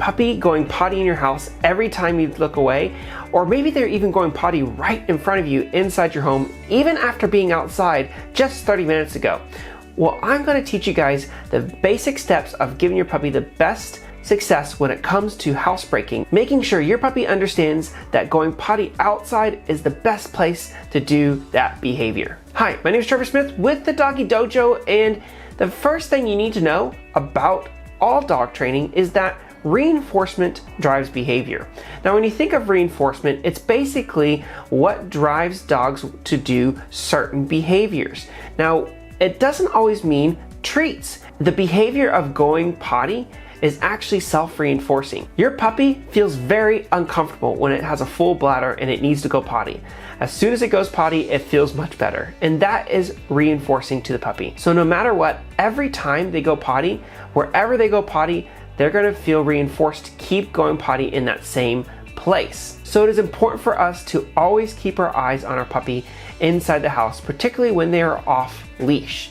puppy going potty in your house every time you look away, or maybe they're even going potty right in front of you inside your home, even after being outside just 30 minutes ago. Well, I'm going to teach you guys the basic steps of giving your puppy the best success when it comes to housebreaking, making sure your puppy understands that going potty outside is the best place to do that behavior. Hi, my name is Trevor Smith with the Doggy Dojo, and the first thing you need to know about all dog training is that reinforcement drives behavior. Now, when you think of reinforcement, it's basically what drives dogs to do certain behaviors. Now, it doesn't always mean treats. The behavior of going potty is actually self-reinforcing. Your puppy feels very uncomfortable when it has a full bladder and it needs to go potty. As soon as it goes potty, it feels much better. And that is reinforcing to the puppy. So no matter what, every time they go potty, wherever they go potty, they're gonna feel reinforced to keep going potty in that same place. So it is important for us to always keep our eyes on our puppy inside the house, particularly when they are off leash.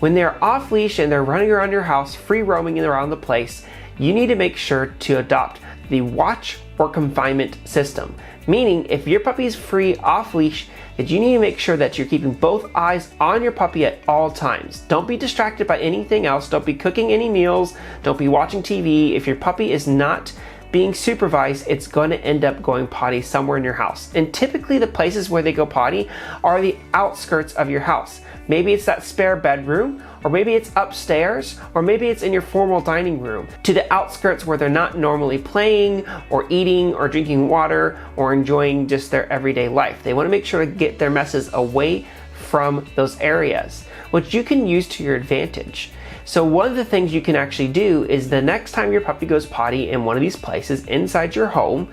When they're off leash and they're running around your house, free roaming around the place, you need to make sure to adopt the watch or confinement system. Meaning, if your puppy is free off leash, that you need to make sure that you're keeping both eyes on your puppy at all times. Don't be distracted by anything else. Don't be cooking any meals. Don't be watching TV. If your puppy is not being supervised, it's going to end up going potty somewhere in your house. And typically the places where they go potty are the outskirts of your house. Maybe it's that spare bedroom, or maybe it's upstairs, or maybe it's in your formal dining room, to the outskirts where they're not normally playing or eating or drinking water or enjoying just their everyday life. They want to make sure to get their messes away from those areas, which you can use to your advantage. So one of the things you can actually do is the next time your puppy goes potty in one of these places inside your home,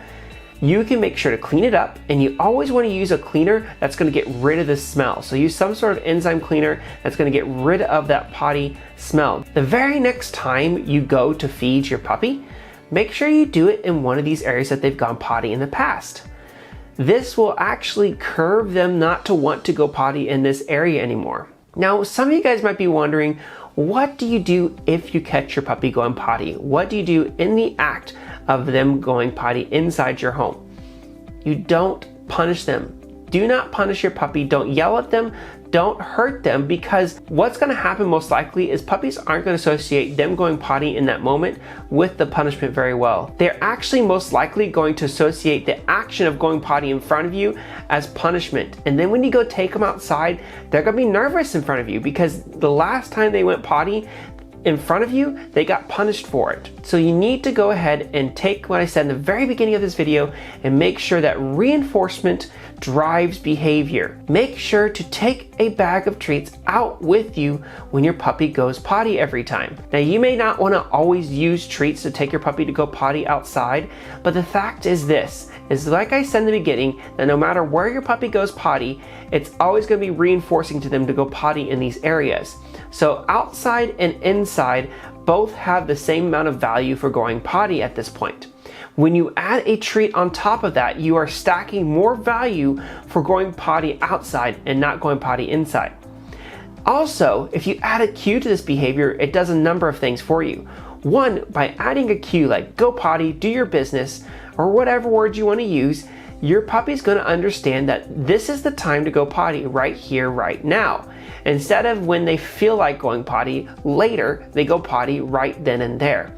you can make sure to clean it up, and you always want to use a cleaner that's going to get rid of the smell. So use some sort of enzyme cleaner that's going to get rid of that potty smell. The very next time you go to feed your puppy, make sure you do it in one of these areas that they've gone potty in the past. This will actually curb them not to want to go potty in this area anymore. Now, some of you guys might be wondering, what do you do if you catch your puppy going potty? What do you do in the act of them going potty inside your home? You don't punish them. Do not punish your puppy. Don't yell at them. Don't hurt them, because what's going to happen most likely is puppies aren't going to associate them going potty in that moment with the punishment very well. They're actually most likely going to associate the action of going potty in front of you as punishment. And then when you go take them outside, they're going to be nervous in front of you because the last time they went potty in front of you, they got punished for it. So you need to go ahead and take what I said in the very beginning of this video and make sure that reinforcement drives behavior. Make sure to take a bag of treats out with you when your puppy goes potty every time. Now, you may not want to always use treats to take your puppy to go potty outside, but the fact is this, is like I said in the beginning, that no matter where your puppy goes potty, it's always going to be reinforcing to them to go potty in these areas. So outside and inside both have the same amount of value for going potty at this point. When you add a treat on top of that, you are stacking more value for going potty outside and not going potty inside. Also, if you add a cue to this behavior, it does a number of things for you. One, by adding a cue like go potty, do your business, or whatever word you want to use, your puppy's going to understand that this is the time to go potty right here, right now. Instead of when they feel like going potty later, they go potty right then and there.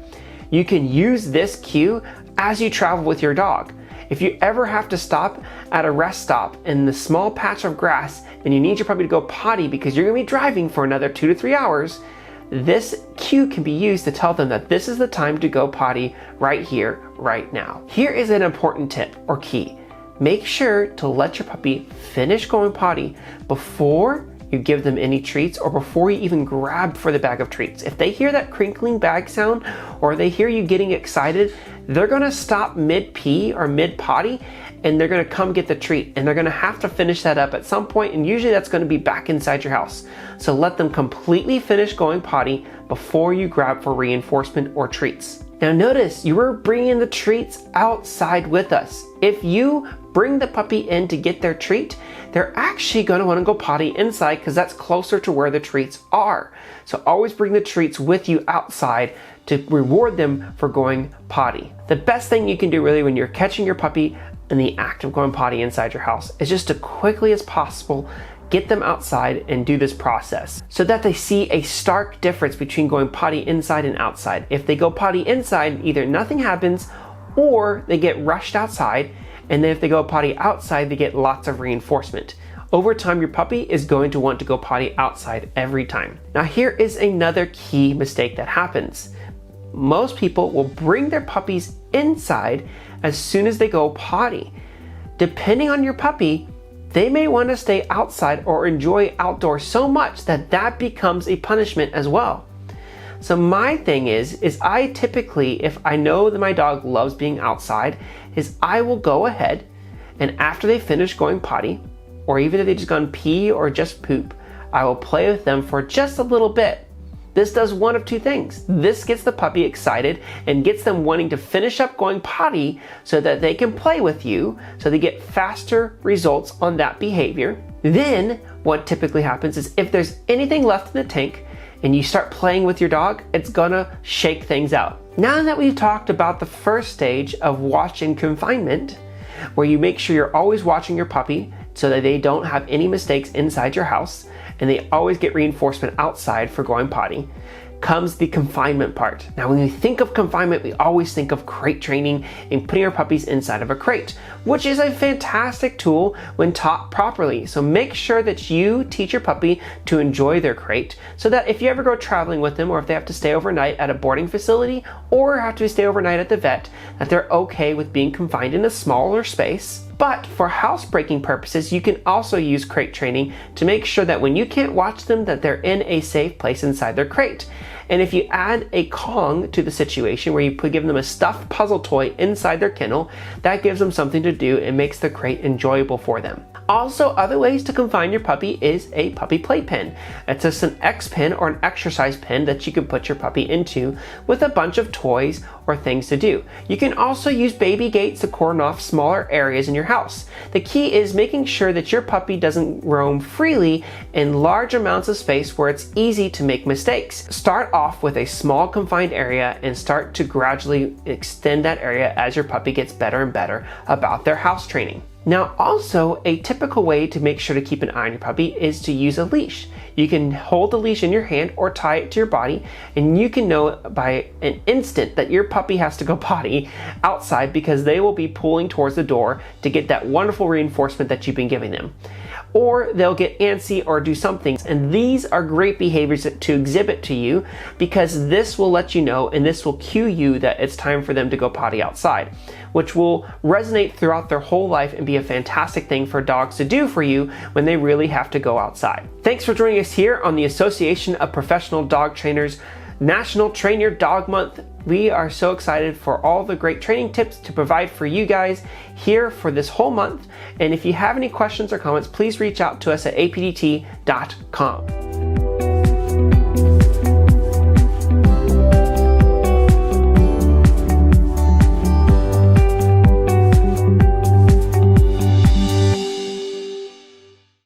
You can use this cue as you travel with your dog. If you ever have to stop at a rest stop in the small patch of grass and you need your puppy to go potty because you're going to be driving for another 2 to 3 hours, this cue can be used to tell them that this is the time to go potty right here, right now. Here is an important tip or key. Make sure to let your puppy finish going potty before you give them any treats or before you even grab for the bag of treats. If they hear that crinkling bag sound or they hear you getting excited, they're gonna stop mid-pee or mid-potty and they're gonna come get the treat, and they're gonna have to finish that up at some point, and usually that's gonna be back inside your house. So let them completely finish going potty before you grab for reinforcement or treats. Now notice, you were bringing the treats outside with us. If you bring the puppy in to get their treat, they're actually going to want to go potty inside because that's closer to where the treats are. So always bring the treats with you outside to reward them for going potty. The best thing you can do really when you're catching your puppy in the act of going potty inside your house is just to quickly as possible get them outside and do this process so that they see a stark difference between going potty inside and outside. If they go potty inside, either nothing happens or they get rushed outside, and then if they go potty outside, they get lots of reinforcement. Over time, your puppy is going to want to go potty outside every time. Now, here is another key mistake that happens. Most people will bring their puppies inside as soon as they go potty. Depending on your puppy, they may want to stay outside or enjoy outdoors so much that that becomes a punishment as well. So my thing is I typically, if I know that my dog loves being outside, is I will go ahead and after they finish going potty, or even if they just gone pee or just poop, I will play with them for just a little bit. This does one of two things. This gets the puppy excited and gets them wanting to finish up going potty so that they can play with you, so they get faster results on that behavior. Then what typically happens is if there's anything left in the tank and you start playing with your dog, it's gonna shake things out. Now that we've talked about the first stage of watch and confinement, where you make sure you're always watching your puppy so that they don't have any mistakes inside your house, and they always get reinforcement outside for going potty, comes the confinement part. Now, when we think of confinement, we always think of crate training and putting our puppies inside of a crate, which is a fantastic tool when taught properly. So make sure that you teach your puppy to enjoy their crate so that if you ever go traveling with them, or if they have to stay overnight at a boarding facility or have to stay overnight at the vet, that they're okay with being confined in a smaller space. But for housebreaking purposes, you can also use crate training to make sure that when you can't watch them, that they're in a safe place inside their crate. And if you add a Kong to the situation where you give them a stuffed puzzle toy inside their kennel, that gives them something to do and makes the crate enjoyable for them. Also, other ways to confine your puppy is a puppy playpen. It's just an X pen or an exercise pen that you can put your puppy into with a bunch of toys or things to do. You can also use baby gates to cordon off smaller areas in your house. The key is making sure that your puppy doesn't roam freely in large amounts of space where it's easy to make mistakes. Start off with a small confined area and start to gradually extend that area as your puppy gets better and better about their house training. Now, also, a typical way to make sure to keep an eye on your puppy is to use a leash. You can hold the leash in your hand or tie it to your body, and you can know by an instant that your puppy has to go potty outside because they will be pulling towards the door to get that wonderful reinforcement that you've been giving them. Or they'll get antsy or do something. And these are great behaviors to exhibit to you because this will let you know and this will cue you that it's time for them to go potty outside, which will resonate throughout their whole life and be a fantastic thing for dogs to do for you when they really have to go outside. Thanks for joining us here on the Association of Professional Dog Trainers National Train Your Dog Month. We are so excited for all the great training tips to provide for you guys here for this whole month. And if you have any questions or comments, please reach out to us at apdt.com.